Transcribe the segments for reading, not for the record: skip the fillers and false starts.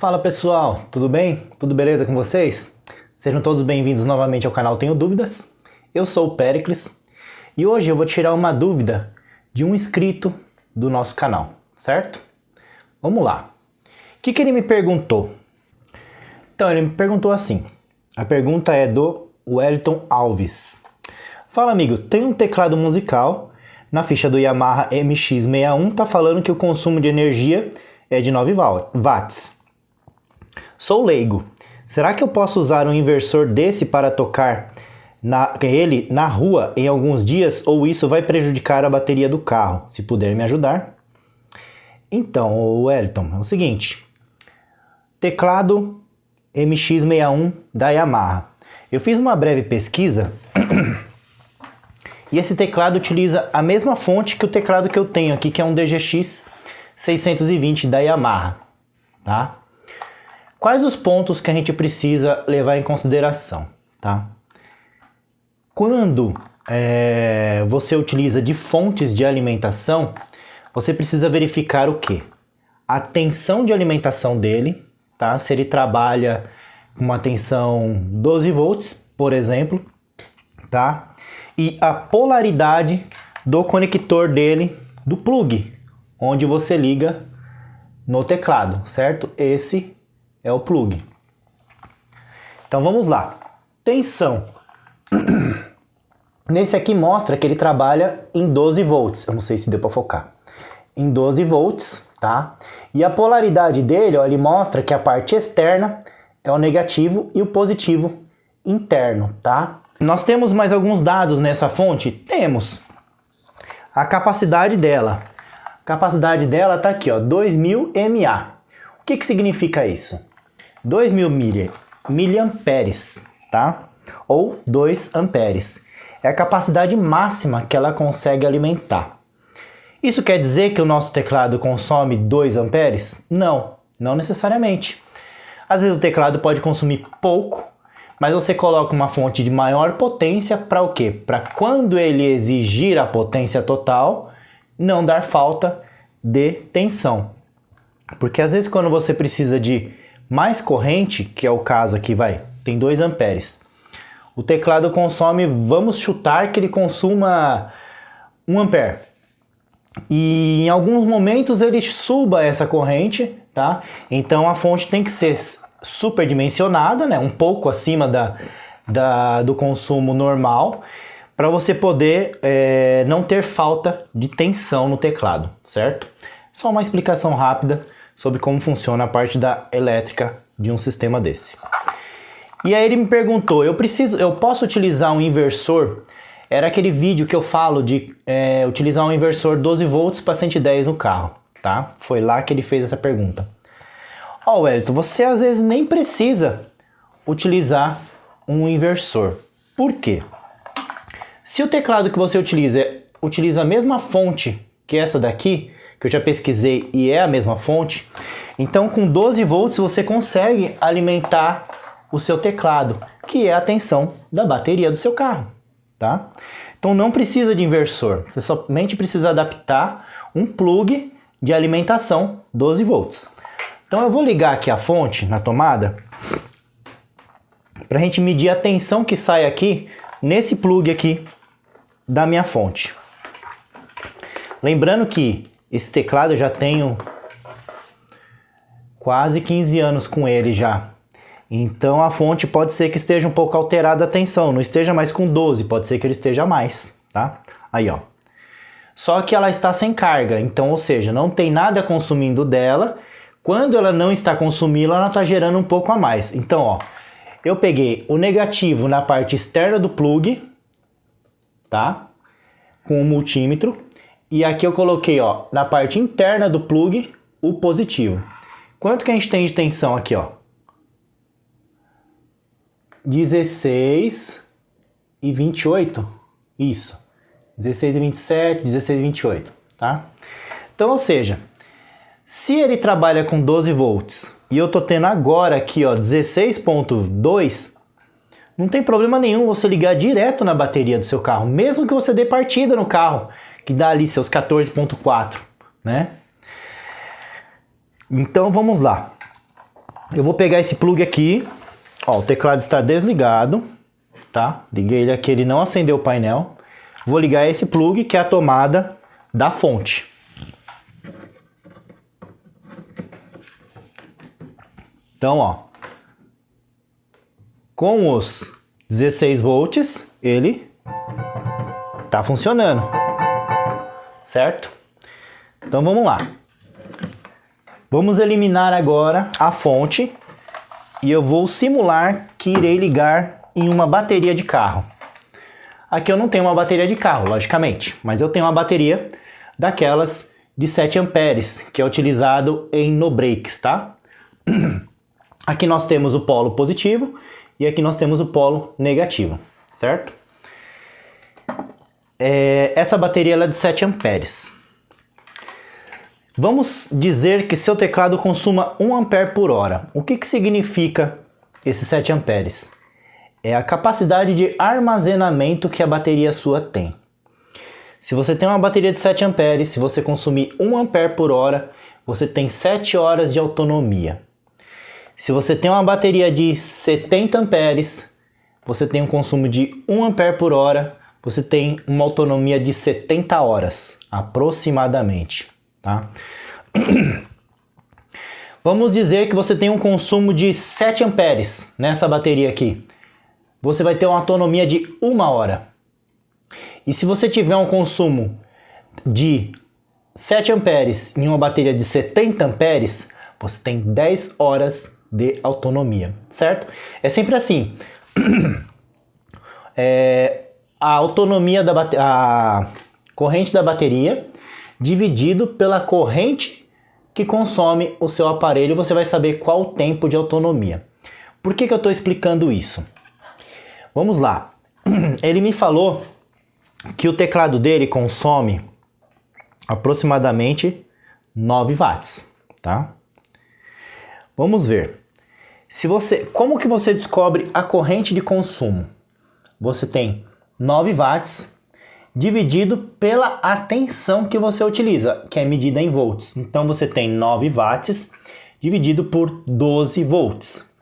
Fala pessoal, tudo bem? Tudo beleza com vocês? Sejam todos bem-vindos novamente ao canal Tenho Dúvidas. Eu sou o Péricles e hoje eu vou tirar uma dúvida de um inscrito do nosso canal, certo? Vamos lá. O que ele me perguntou? Então ele me perguntou assim, a pergunta é do Wellington Alves. Fala amigo, tem um teclado musical, na ficha do Yamaha MX61 tá falando que o consumo de energia é de 9 watts. Sou leigo. Será que eu posso usar um inversor desse para tocar ele na rua em alguns dias ou isso vai prejudicar a bateria do carro? Se puder me ajudar. Então, Wellington, é o seguinte. Teclado MX61 da Yamaha. Eu fiz uma breve pesquisa e esse teclado utiliza a mesma fonte que o teclado que eu tenho aqui, que é um DGX 620 da Yamaha, tá? Quais os pontos que a gente precisa levar em consideração, tá? Quando você utiliza de fontes de alimentação, você precisa verificar o quê? A tensão de alimentação dele, tá? Se ele trabalha com uma tensão 12 volts, por exemplo, tá? E a polaridade do conector dele, do plug, onde você liga no teclado, certo? Esse é o plug. Então vamos lá. Tensão. Nesse aqui mostra que ele trabalha em 12 volts. Eu não sei se deu para focar. Em 12 volts, tá? E a polaridade dele, ó, ele mostra que a parte externa é o negativo e o positivo interno, tá? Nós temos mais alguns dados nessa fonte? Temos. A capacidade dela. A capacidade dela tá aqui, ó, 2000 mAh. O que significa isso? 2000 miliamperes, tá? Ou 2 amperes. É a capacidade máxima que ela consegue alimentar. Isso quer dizer que o nosso teclado consome 2 amperes? Não, não necessariamente. Às vezes o teclado pode consumir pouco, mas você coloca uma fonte de maior potência para o quê? Para quando ele exigir a potência total, não dar falta de tensão. Porque às vezes quando você precisa de mais corrente, que é o caso aqui, tem 2 amperes. O teclado consome, vamos chutar que ele consuma 1 ampere. E em alguns momentos ele suba essa corrente, tá? Então a fonte tem que ser superdimensionada, né? Um pouco acima do consumo normal, para você poder não ter falta de tensão no teclado, certo? Só uma explicação rápida sobre como funciona a parte da elétrica de um sistema desse. E aí ele me perguntou, eu posso utilizar um inversor? Era aquele vídeo que eu falo de utilizar um inversor 12 volts para 110 no carro, tá? Foi lá que ele fez essa pergunta. Ó, Wellington, você às vezes nem precisa utilizar um inversor. Por quê? Se o teclado que você utiliza a mesma fonte que essa daqui, que eu já pesquisei e é a mesma fonte, então com 12 volts você consegue alimentar o seu teclado, que é a tensão da bateria do seu carro, tá? Então não precisa de inversor, você somente precisa adaptar um plug de alimentação 12 volts. Então eu vou ligar aqui a fonte na tomada para a gente medir a tensão que sai aqui nesse plug aqui da minha fonte. Lembrando que esse teclado eu já tenho quase 15 anos com ele já. Então a fonte pode ser que esteja um pouco alterada a tensão, não esteja mais com 12, pode ser que ele esteja mais, tá? Aí, ó. Só que ela está sem carga, então, ou seja, não tem nada consumindo dela. Quando ela não está consumindo, ela está gerando um pouco a mais. Então, ó, eu peguei o negativo na parte externa do plug, tá? Com o multímetro. E aqui eu coloquei, ó, na parte interna do plug, o positivo. Quanto que a gente tem de tensão aqui, ó? 16 e 28. Isso. 16 e 27, 16 e 28, tá? Então, ou seja, se ele trabalha com 12 volts e eu tô tendo agora aqui, ó, 16.2, não tem problema nenhum você ligar direto na bateria do seu carro, mesmo que você dê partida no carro, que dá ali seus 14.4, né? Então vamos lá. Eu vou pegar esse plug aqui, ó, o teclado está desligado, tá? Liguei ele aqui, ele não acendeu o painel. Vou ligar esse plug, que é a tomada da fonte. Então, ó, com os 16 volts, ele tá funcionando, certo? Então, vamos lá. Vamos eliminar agora a fonte e eu vou simular que irei ligar em uma bateria de carro. Aqui eu não tenho uma bateria de carro, logicamente, mas eu tenho uma bateria daquelas de 7 amperes, que é utilizado em no-breaks, tá? Aqui nós temos o polo positivo e aqui nós temos o polo negativo, certo? Essa bateria ela é de 7 amperes. Vamos dizer que seu teclado consuma 1 ampere por hora. O que significa esses 7 amperes? É a capacidade de armazenamento que a bateria sua tem. Se você tem uma bateria de 7 amperes, se você consumir 1 ampere por hora, você tem 7 horas de autonomia. Se você tem uma bateria de 70 amperes, você tem um consumo de 1 ampere por hora, você tem uma autonomia de 70 horas, aproximadamente. Tá? Vamos dizer que você tem um consumo de 7 amperes nessa bateria aqui. Você vai ter uma autonomia de 1 hora. E se você tiver um consumo de 7 amperes em uma bateria de 70 amperes, você tem 10 horas de autonomia, certo? É sempre assim. A autonomia a corrente da bateria dividido pela corrente que consome o seu aparelho, você vai saber qual o tempo de autonomia. Por que eu estou explicando isso? Vamos lá. Ele me falou que o teclado dele consome aproximadamente 9 watts, tá? Vamos ver. Como que você descobre a corrente de consumo? Você tem 9 watts dividido pela a tensão que você utiliza, que é medida em volts. Então você tem 9 watts dividido por 12 volts.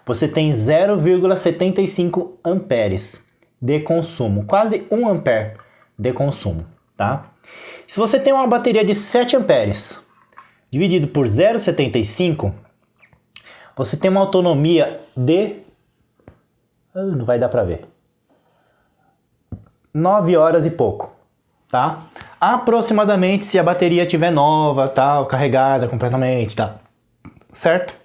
Você tem 0,75 amperes de consumo, quase 1 ampere de consumo, tá? Se você tem uma bateria de 7 amperes dividido por 0,75, você tem uma autonomia de... não vai dar para ver. 9 horas e pouco, tá? Aproximadamente, se a bateria estiver nova, tal, carregada completamente, tá? Certo?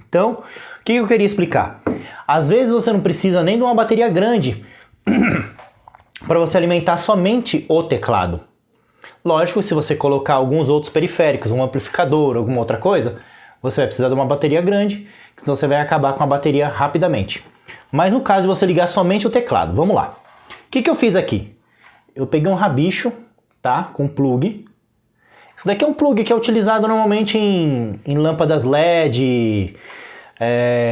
Então, o que eu queria explicar? Às vezes você não precisa nem de uma bateria grande para você alimentar somente o teclado. Lógico, se você colocar alguns outros periféricos, um amplificador, alguma outra coisa, você vai precisar de uma bateria grande, senão você vai acabar com a bateria rapidamente. Mas no caso de você ligar somente o teclado, vamos lá. O que eu fiz aqui? Eu peguei um rabicho, tá? Com plug. Isso daqui é um plug que é utilizado normalmente em lâmpadas LED,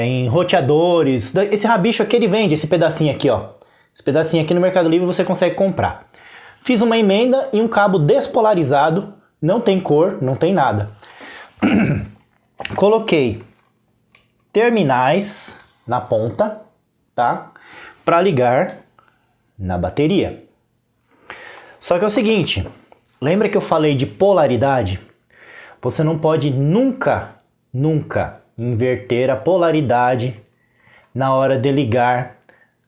em roteadores. Esse rabicho aqui ele vende, esse pedacinho aqui, ó. Esse pedacinho aqui no Mercado Livre você consegue comprar. Fiz uma emenda e um cabo despolarizado, não tem cor, não tem nada. Coloquei terminais na ponta, tá? Para ligar na bateria. Só que é o seguinte, lembra que eu falei de polaridade? Você não pode nunca inverter a polaridade na hora de ligar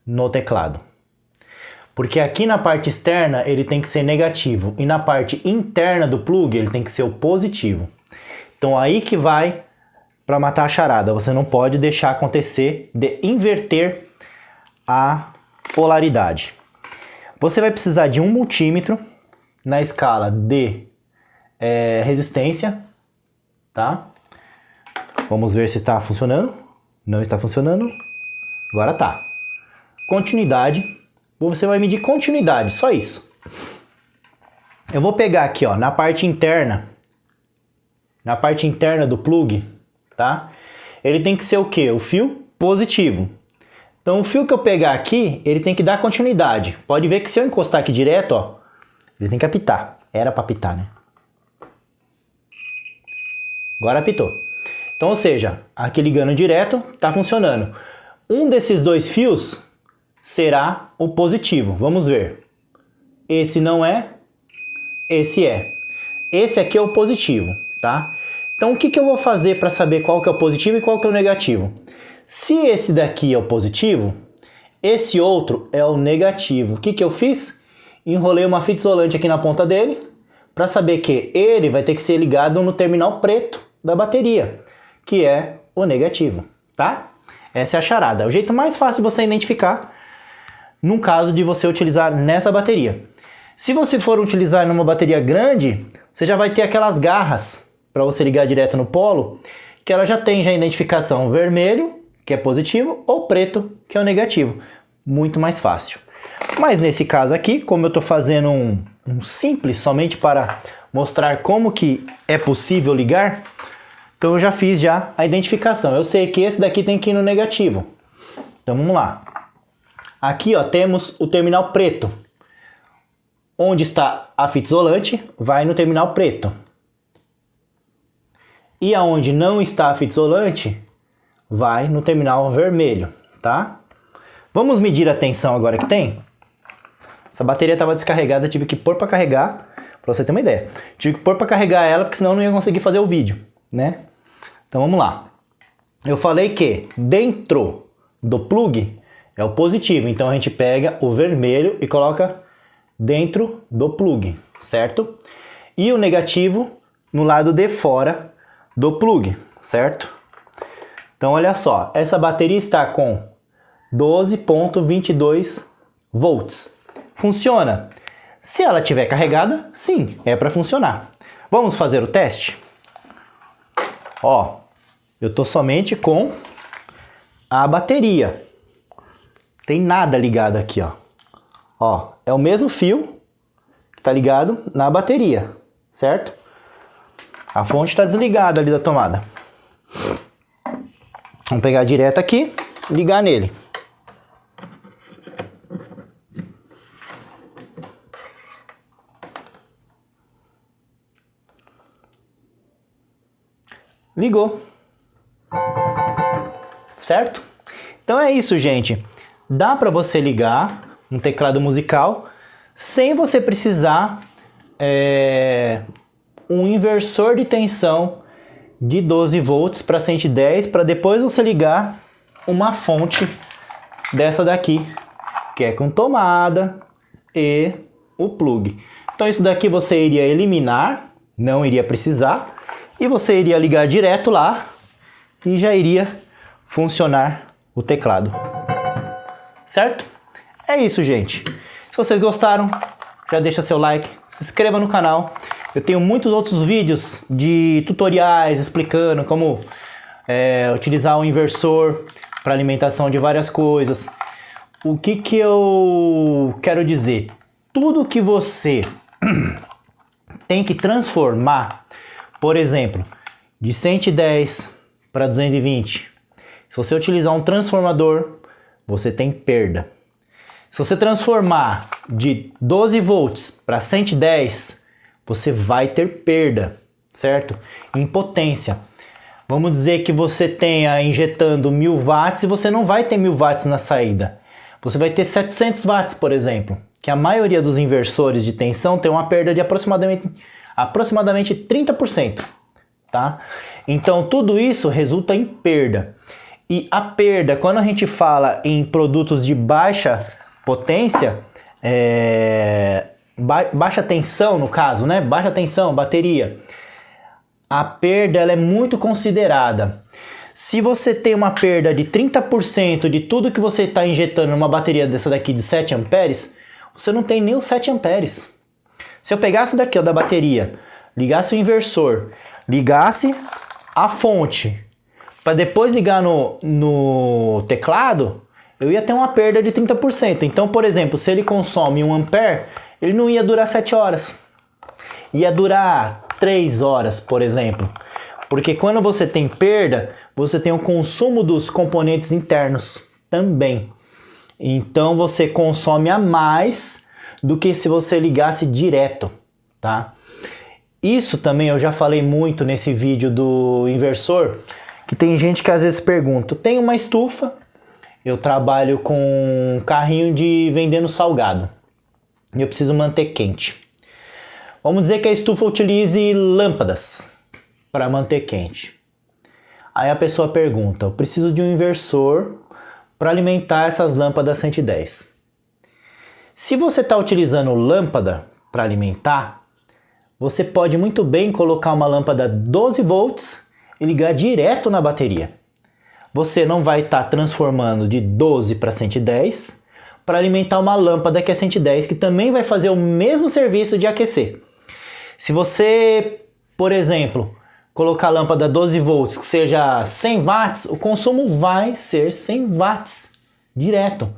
no teclado. Porque aqui na parte externa ele tem que ser negativo e na parte interna do plug ele tem que ser o positivo. Então aí que vai para matar a charada. Você não pode deixar acontecer de inverter a polaridade. Você vai precisar de um multímetro na escala de resistência, tá? Vamos ver se está funcionando. Não está funcionando. Agora tá. Continuidade. Você vai medir continuidade, só isso. Eu vou pegar aqui, ó, na parte interna do plug, tá? Ele tem que ser o quê? O fio positivo. Então o fio que eu pegar aqui, ele tem que dar continuidade. Pode ver que se eu encostar aqui direto, ó, ele tem que apitar. Era para apitar, né? Agora apitou. Então, ou seja, aqui ligando direto, está funcionando. Um desses dois fios será o positivo. Vamos ver. Esse não é, esse é. Esse aqui é o positivo, tá? Então, o que eu vou fazer para saber qual que é o positivo e qual que é o negativo? Se esse daqui é o positivo, esse outro é o negativo. O que eu fiz? Enrolei uma fita isolante aqui na ponta dele para saber que ele vai ter que ser ligado no terminal preto da bateria, que é o negativo, tá? Essa é a charada. É o jeito mais fácil de você identificar no caso de você utilizar nessa bateria. Se você for utilizar numa bateria grande, você já vai ter aquelas garras para você ligar direto no polo, que ela já tem a identificação vermelho, que é positivo, ou preto, que é o negativo. Muito mais fácil. Mas nesse caso aqui, como eu estou fazendo um simples somente para mostrar como que é possível ligar, então eu já fiz a identificação. Eu sei que esse daqui tem que ir no negativo. Então vamos lá. Aqui ó, temos o terminal preto. Onde está a fita isolante, vai no terminal preto. E aonde não está a fita isolante, vai no terminal vermelho, tá? Vamos medir a tensão agora que tem? Essa bateria estava descarregada, tive que pôr para carregar, para você ter uma ideia. Tive que pôr para carregar ela, porque senão eu não ia conseguir fazer o vídeo, né? Então vamos lá. Eu falei que dentro do plug é o positivo, então a gente pega o vermelho e coloca dentro do plug, certo? E o negativo no lado de fora do plug, certo? Então olha só, essa bateria está com 12,22 volts. Funciona? Se ela estiver carregada, sim, é para funcionar. Vamos fazer o teste? Ó, eu tô somente com a bateria. Tem nada ligado aqui, ó. Ó, é o mesmo fio que tá ligado na bateria, certo? A fonte está desligada ali da tomada. Vamos pegar direto aqui, ligar nele. Ligou. Certo? Então é isso, gente. Dá para você ligar um teclado musical sem você precisar um inversor de tensão de 12 volts para 110 para depois você ligar uma fonte dessa daqui, que é com tomada e o plug. Então isso daqui você iria eliminar, não iria precisar, e você iria ligar direto lá e já iria funcionar o teclado. Certo? É isso, gente. Se vocês gostaram, já deixa seu like, se inscreva no canal. Eu tenho muitos outros vídeos de tutoriais explicando como utilizar o inversor para alimentação de várias coisas. O que eu quero dizer? Tudo que você tem que transformar, por exemplo, de 110 para 220. Se você utilizar um transformador, você tem perda. Se você transformar de 12 volts para 110, você vai ter perda, certo? Em potência. Vamos dizer que você tenha injetando 1000 watts e você não vai ter 1000 watts na saída. Você vai ter 700 watts, por exemplo, que a maioria dos inversores de tensão tem uma perda de aproximadamente 30%, tá? Então tudo isso resulta em perda. E a perda, quando a gente fala em produtos de baixa potência, baixa tensão no caso, né? Baixa tensão, bateria. A perda ela é muito considerada. Se você tem uma perda de 30% de tudo que você está injetando numa bateria dessa daqui de 7 amperes, você não tem nem os 7 amperes. Se eu pegasse daqui ó, da bateria, ligasse o inversor, ligasse a fonte, para depois ligar no teclado, eu ia ter uma perda de 30%. Então, por exemplo, se ele consome 1 ampere, ele não ia durar 7 horas. Ia durar 3 horas, por exemplo. Porque quando você tem perda, você tem o consumo dos componentes internos também. Então você consome a mais do que se você ligasse direto, tá? Isso também eu já falei muito nesse vídeo do inversor. que tem gente que às vezes pergunta, eu tenho uma estufa, eu trabalho com um carrinho de vendendo salgado e eu preciso manter quente. Vamos dizer que a estufa utilize lâmpadas para manter quente. Aí a pessoa pergunta, eu preciso de um inversor para alimentar essas lâmpadas 110. Se você está utilizando lâmpada para alimentar, você pode muito bem colocar uma lâmpada 12 volts e ligar direto na bateria. Você não vai estar transformando de 12 para 110 para alimentar uma lâmpada que é 110, que também vai fazer o mesmo serviço de aquecer. Se você, por exemplo, colocar a lâmpada 12 volts que seja 100 watts, o consumo vai ser 100 watts direto.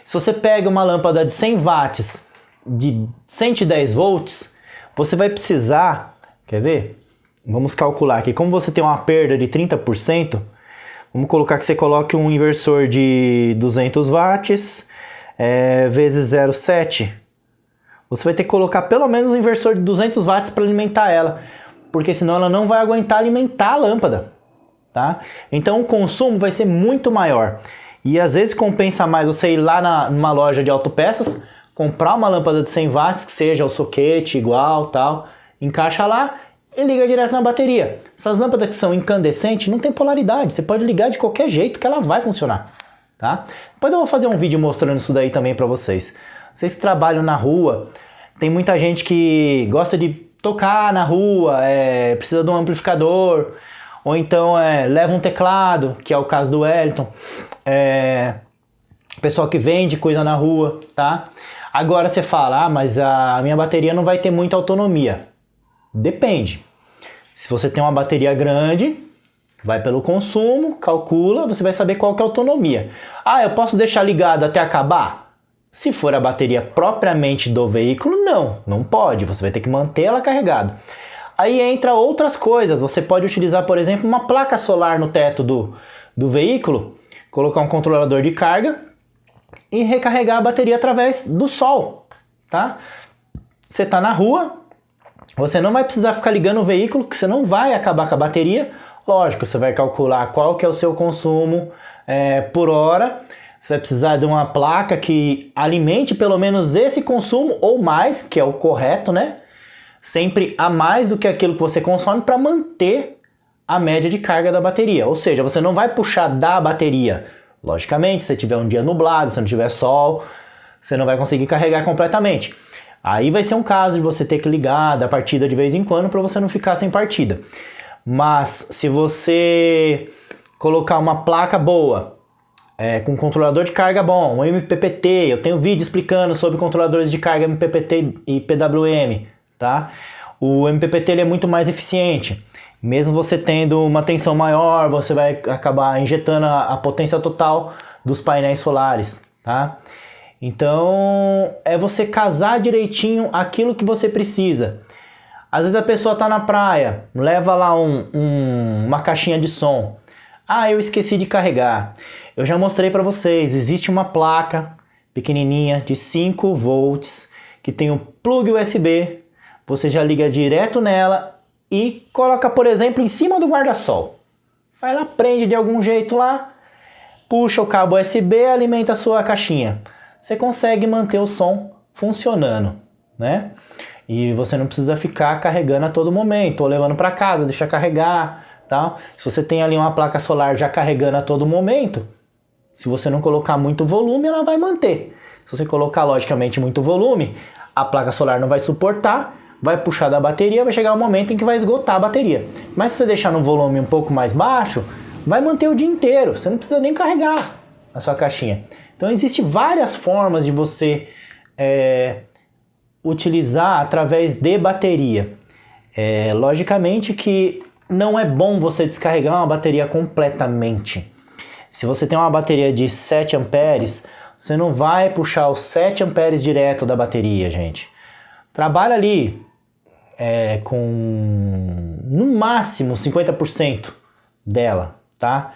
Se você pega uma lâmpada de 100 watts de 110 volts, você vai precisar, quer ver? Vamos calcular aqui, como você tem uma perda de 30%, vamos colocar que você coloque um inversor de 200 watts vezes 0,7. Você vai ter que colocar pelo menos um inversor de 200 watts para alimentar ela, porque senão ela não vai aguentar alimentar a lâmpada, tá? Então o consumo vai ser muito maior. E às vezes compensa mais você ir lá numa loja de autopeças, comprar uma lâmpada de 100 watts, que seja o soquete igual, tal, encaixa lá e liga direto na bateria. Essas lâmpadas que são incandescentes não tem polaridade, você pode ligar de qualquer jeito que ela vai funcionar, tá? Depois eu vou fazer um vídeo mostrando isso daí também para vocês. Vocês que trabalham na rua, tem muita gente que gosta de tocar na rua, precisa de um amplificador, ou então leva um teclado, que é o caso do Wellington, pessoal que vende coisa na rua, tá? Agora você fala, mas a minha bateria não vai ter muita autonomia. Depende. Se você tem uma bateria grande, vai pelo consumo, calcula, você vai saber qual que é a autonomia. Ah, eu posso deixar ligado até acabar? Se for a bateria propriamente do veículo, não pode, você vai ter que manter ela carregada. Aí entra outras coisas, você pode utilizar, por exemplo, uma placa solar no teto do veículo, colocar um controlador de carga e recarregar a bateria através do sol, tá? Você está na rua, você não vai precisar ficar ligando o veículo, que você não vai acabar com a bateria. Lógico, você vai calcular qual que é o seu consumo por hora. Você vai precisar de uma placa que alimente pelo menos esse consumo ou mais, que é o correto, né? Sempre a mais do que aquilo que você consome para manter a média de carga da bateria. Ou seja, você não vai puxar da bateria. Logicamente, se tiver um dia nublado, se não tiver sol, você não vai conseguir carregar completamente. Aí vai ser um caso de você ter que ligar da partida de vez em quando para você não ficar sem partida. Mas se você colocar uma placa boa, com controlador de carga bom, um MPPT, eu tenho vídeo explicando sobre controladores de carga MPPT e PWM, tá? O MPPT ele é muito mais eficiente. Mesmo você tendo uma tensão maior, você vai acabar injetando a potência total dos painéis solares, tá? Então, é você casar direitinho aquilo que você precisa. Às vezes a pessoa está na praia, leva lá uma caixinha de som. Ah, eu esqueci de carregar. Eu já mostrei para vocês, existe uma placa pequenininha de 5 volts que tem um plug USB. Você já liga direto nela e coloca, por exemplo, em cima do guarda-sol. Vai lá, prende de algum jeito lá, puxa o cabo USB, alimenta a sua caixinha. Você consegue manter o som funcionando, né? E você não precisa ficar carregando a todo momento, ou levando para casa, deixa carregar, tal. Se você tem ali uma placa solar já carregando a todo momento, se você não colocar muito volume, ela vai manter. Se você colocar, logicamente, muito volume, a placa solar não vai suportar, vai puxar da bateria, vai chegar um momento em que vai esgotar a bateria. Mas se você deixar no volume um pouco mais baixo, vai manter o dia inteiro, você não precisa nem carregar a sua caixinha. Então existem várias formas de você utilizar através de bateria. Logicamente que não é bom você descarregar uma bateria completamente. Se você tem uma bateria de 7 amperes, você não vai puxar os 7 amperes direto da bateria, gente. Trabalha ali com no máximo 50% dela, tá?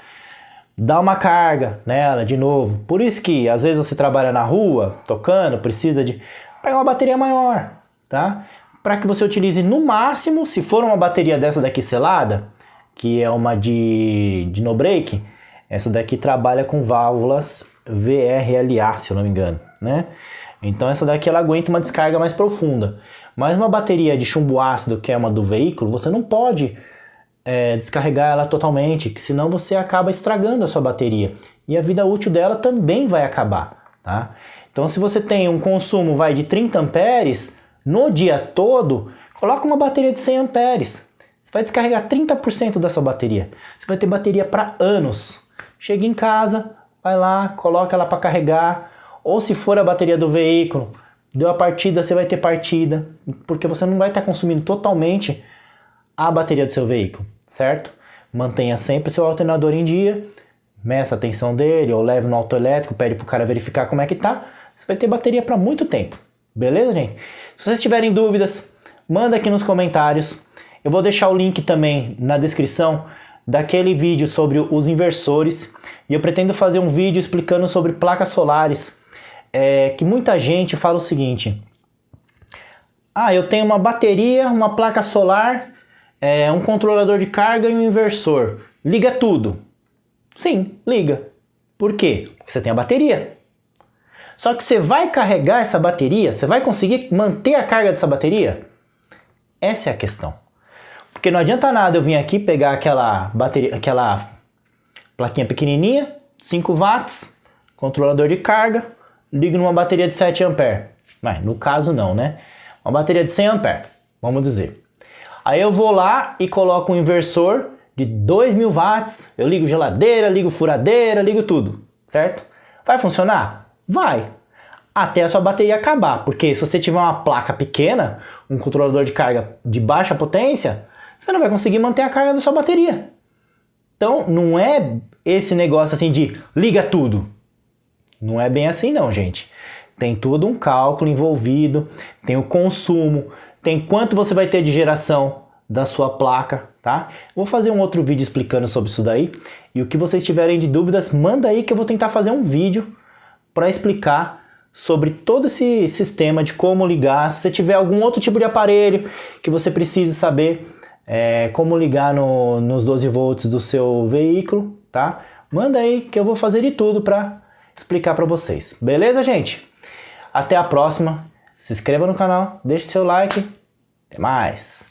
Dá uma carga nela de novo. Por isso que às vezes você trabalha na rua, tocando, precisa de pegar uma bateria maior, tá? Para que você utilize no máximo, se for uma bateria dessa daqui selada, que é uma de no break, essa daqui trabalha com válvulas VRLA, se eu não me engano, né? Então essa daqui ela aguenta uma descarga mais profunda. Mas uma bateria de chumbo ácido, que é uma do veículo, você não pode descarregar ela totalmente, que senão você acaba estragando a sua bateria. E a vida útil dela também vai acabar, tá? Então se você tem um consumo de 30 amperes no dia todo, coloca uma bateria de 100 amperes. Você vai descarregar 30% da sua bateria. Você vai ter bateria para anos. Chega em casa, vai lá, coloca ela para carregar. Ou se for a bateria do veículo, deu a partida, você vai ter partida. Porque você não vai estar consumindo totalmente a bateria do seu veículo, certo? Mantenha sempre seu alternador em dia. Meça a tensão dele, ou leve no autoelétrico, pede para o cara verificar como é que tá. Você vai ter bateria para muito tempo. Beleza, gente? Se vocês tiverem dúvidas, manda aqui nos comentários. Eu vou deixar o link também na descrição daquele vídeo sobre os inversores. E eu pretendo fazer um vídeo explicando sobre placas solares. Que muita gente fala o seguinte: eu tenho uma bateria, uma placa solar, um controlador de carga e um inversor. Liga tudo. Sim, liga. Por quê? Porque você tem a bateria. Só que você vai carregar essa bateria? Você vai conseguir manter a carga dessa bateria? Essa é a questão. Porque não adianta nada eu vir aqui pegar aquela bateria, aquela plaquinha pequenininha, 5 watts, controlador de carga, ligo numa bateria de 7 amperes. Mas no caso não, né? Uma bateria de 100 amperes, vamos dizer. Aí eu vou lá e coloco um inversor de 2.000 watts, eu ligo geladeira, ligo furadeira, ligo tudo, certo? Vai funcionar? Vai. Até a sua bateria acabar, porque se você tiver uma placa pequena, um controlador de carga de baixa potência, você não vai conseguir manter a carga da sua bateria. Então não é esse negócio assim de liga tudo. Não é bem assim não, gente. Tem todo um cálculo envolvido, tem o consumo, tem quanto você vai ter de geração da sua placa, tá? Vou fazer um outro vídeo explicando sobre isso daí. E o que vocês tiverem de dúvidas, manda aí que eu vou tentar fazer um vídeo para explicar sobre todo esse sistema de como ligar. Se você tiver algum outro tipo de aparelho que você precise saber como ligar nos 12 volts do seu veículo, tá? Manda aí que eu vou fazer de tudo para explicar para vocês. Beleza, gente? Até a próxima. Se inscreva no canal, deixe seu like. Até mais.